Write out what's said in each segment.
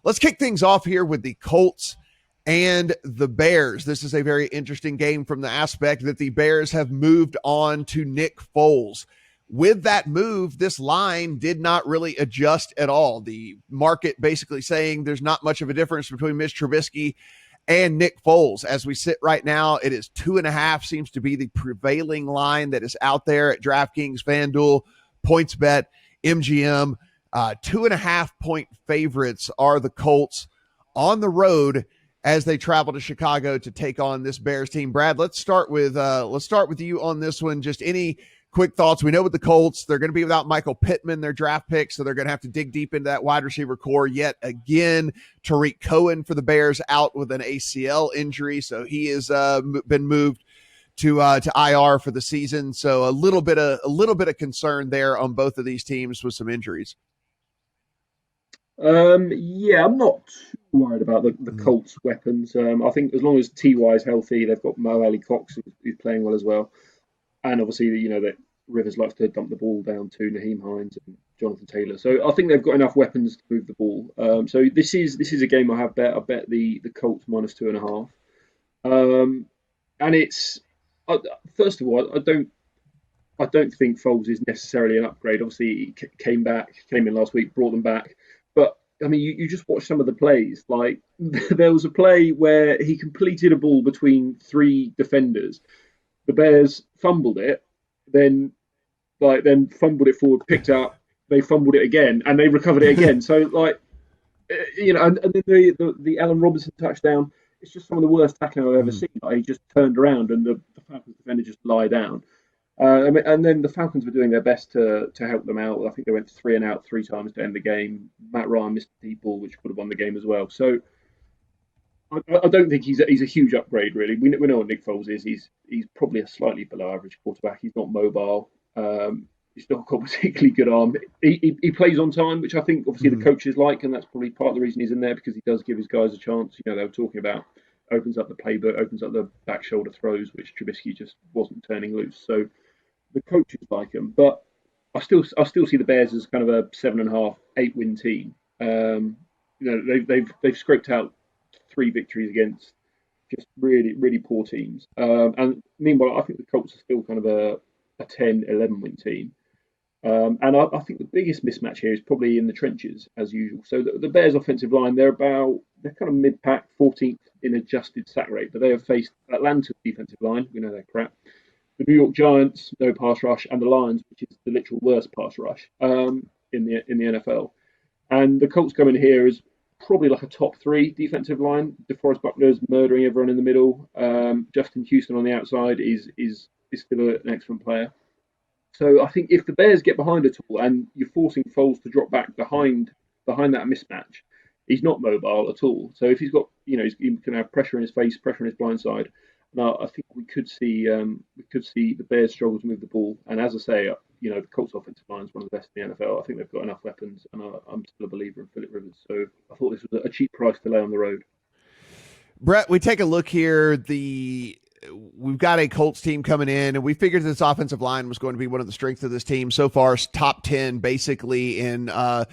Let's kick things off here with the Colts and the Bears. This is a very interesting game from the aspect that the Bears have moved on to Nick Foles. With that move, this line did not really adjust at all. The market basically saying there's not much of a difference between Mitch Trubisky and Nick Foles. As we sit right now, it is 2.5 seems to be the prevailing line that is out there at DraftKings, FanDuel, PointsBet, MGM. 2.5 point favorites are the Colts on the road as they travel to Chicago to take on this Bears team. Brad, let's start with you on this one. Just any quick thoughts. We know with the Colts, they're going to be without Michael Pittman, their draft pick, so they're going to have to dig deep into that wide receiver core yet again. Tariq Cohen for the Bears out with an ACL injury, so he has been moved to IR for the season. So a little bit of concern there on both of these teams with some injuries. Yeah, I'm not too worried about the Colts' weapons. I think as long as Ty is healthy, they've got Mo Ali Cox who's playing well as well. And obviously, that Rivers likes to dump the ball down to Naheem Hines and Jonathan Taylor. So I think they've got enough weapons to move the ball. So this is a game I have bet. I bet the Colts -2.5. And it's first of all, I don't think Foles is necessarily an upgrade. Obviously, he came in last week, brought them back. But I mean, you just watch some of the plays. Like there was a play where he completed a ball between 3 defenders. The Bears fumbled it, then fumbled it forward, picked up, they fumbled it again, and they recovered it again. So and then the Allen Robinson touchdown, it's just some of the worst tackling I've ever seen. Like, he just turned around and the Falcons defender just lie down. And then the Falcons were doing their best to help them out. I think they went 3 and out 3 times to end the game. Matt Ryan missed the deep ball, which would have won the game as well. So I don't think he's a huge upgrade, really. We know what Nick Foles is. He's probably a slightly below average quarterback. He's not mobile. He's not got a particularly good arm. He plays on time, which I think obviously the coaches like, and that's probably part of the reason he's in there, because he does give his guys a chance. They were talking about opens up the playbook, opens up the back shoulder throws, which Trubisky just wasn't turning loose. So the coaches like him, but I still see the Bears as kind of a 7.5, 8-win team. They've scraped out 3 victories against just really, really poor teams. And meanwhile, I think the Colts are still kind of a 10, 11-win team. And I think the biggest mismatch here is probably in the trenches, as usual. So the Bears' offensive line, they're kind of mid-pack, 14th in adjusted sack rate, but they have faced Atlanta's defensive line. We know they're crap. The New York Giants, no pass rush, and the Lions, which is the literal worst pass rush in the NFL. And the Colts come in here as probably like a top 3 defensive line. DeForest Buckner's murdering everyone in the middle. Justin Houston on the outside is still an excellent player. So I think if the Bears get behind it all and you're forcing Foles to drop back behind that mismatch, he's not mobile at all. So if he's got, he can have pressure in his face, pressure on his blind side. Now I think we could see the Bears struggle to move the ball. And as I say, the Colts offensive line is one of the best in the NFL. I think they've got enough weapons, and I'm still a believer in Phillip Rivers. So I thought this was a cheap price to lay on the road. Brett, we take a look here. We've got a Colts team coming in, and we figured this offensive line was going to be one of the strengths of this team so far. Top 10 basically in all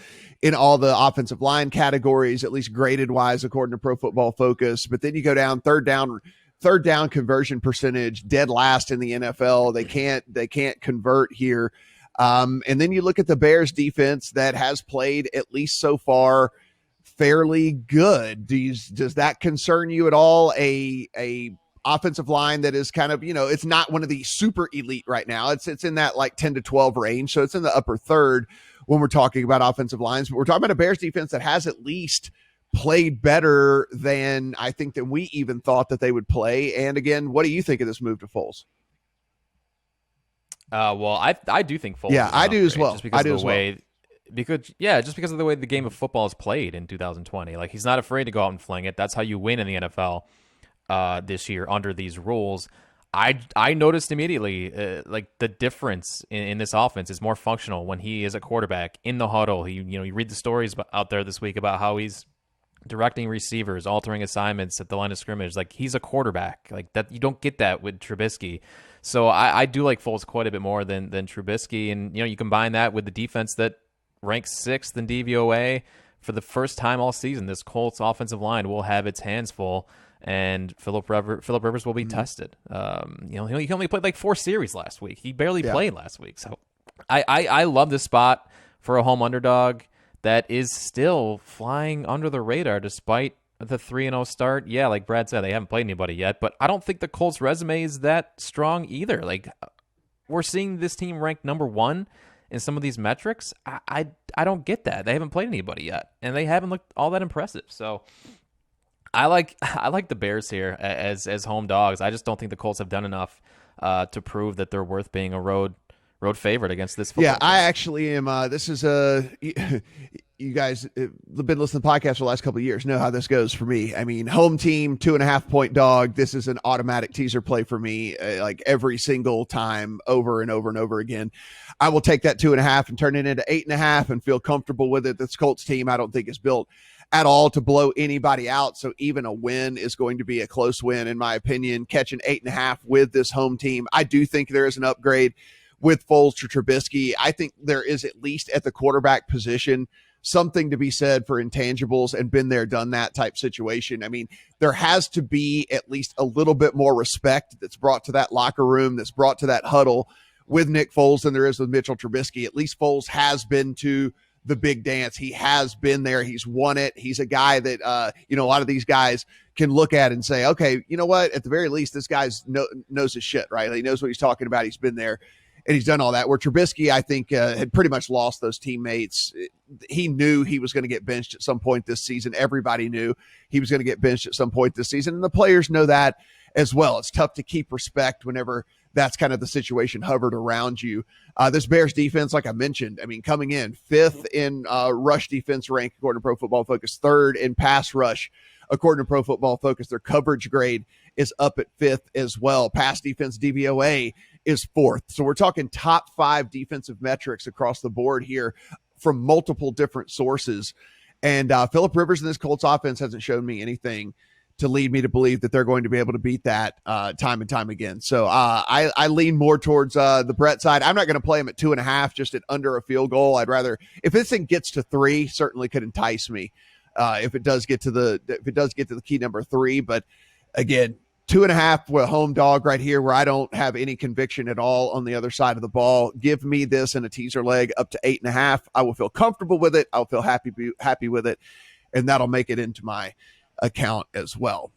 the offensive line categories, at least graded wise, according to Pro Football Focus. But then you go down third down conversion percentage, dead last in the NFL. They can't convert here. And then you look at the Bears defense that has played, at least so far, fairly good. Does that concern you at all? A offensive line that is kind of, it's not one of the super elite right now. It's in that like 10 to 12 range. So it's in the upper third when we're talking about offensive lines, but we're talking about a Bears defense that has at least played better than we even thought that they would play. And again, what do you think of this move to Foles? Well, I do think Foles. Yeah, I do as well. Just because of the way the game of football is played in 2020. Like, he's not afraid to go out and fling it. That's how you win in the NFL this year under these rules. I noticed immediately, like, the difference in this offense is more functional when he is a quarterback in the huddle. You read the stories out there this week about how he's directing receivers, altering assignments at the line of scrimmage. Like, he's a quarterback. Like, that, you don't get that with Trubisky. So I do like Foles quite a bit more than Trubisky. And, you combine that with the defense that ranks 6th in DVOA for the first time all season, this Colts offensive line will have its hands full, and Philip Rivers will be tested. He only played like 4 series last week. He barely played last week. So I love this spot for a home underdog that is still flying under the radar despite the 3-0 start. Yeah, like Brad said, they haven't played anybody yet, but I don't think the Colts resume is that strong either. Like, we're seeing this team ranked number 1 in some of these metrics. I don't get that. They haven't played anybody yet, and they haven't looked all that impressive. So I like the Bears here as home dogs. I just don't think the Colts have done enough to prove that they're worth being a road favorite against this football team. I actually am. This is you guys have been listening to the podcast for the last couple of years, know how this goes for me. I mean, home team, 2.5 point dog. This is an automatic teaser play for me, like every single time, over and over and over again. I will take that 2.5 and turn it into 8.5 and feel comfortable with it. This Colts team, I don't think, is built at all to blow anybody out. So even a win is going to be a close win, in my opinion. Catching 8.5 with this home team, I do think there is an upgrade with Foles to Trubisky. I think there is, at least at the quarterback position, something to be said for intangibles and been there, done that type situation. I mean, there has to be at least a little bit more respect that's brought to that locker room, that's brought to that huddle with Nick Foles than there is with Mitchell Trubisky. At least Foles has been to the big dance. He has been there. He's won it. He's a guy that, a lot of these guys can look at and say, okay, you know what? At the very least, this guy's knows his shit, right? He knows what he's talking about. He's been there. And he's done all that. Where Trubisky, I think, had pretty much lost those teammates. He knew he was going to get benched at some point this season. Everybody knew he was going to get benched at some point this season. And the players know that as well. It's tough to keep respect whenever that's kind of the situation hovered around you. This Bears defense, like I mentioned, I mean, coming in 5th in rush defense rank, according to Pro Football Focus, 3rd in pass rush, according to Pro Football Focus. Their coverage grade is up at 5th as well. Pass defense DVOA is 4th. So we're talking top 5 defensive metrics across the board here from multiple different sources. And Philip Rivers in this Colts offense hasn't shown me anything to lead me to believe that they're going to be able to beat that time and time again. So I lean more towards the Brett side. I'm not going to play him at 2.5, just at under a field goal. I'd rather, if this thing gets to 3, certainly could entice me. If it does get to the key number 3, but again, 2.5 with a home dog right here, where I don't have any conviction at all on the other side of the ball. Give me this in a teaser leg up to 8.5. I will feel comfortable with it. I'll feel happy with it, and that'll make it into my account as well.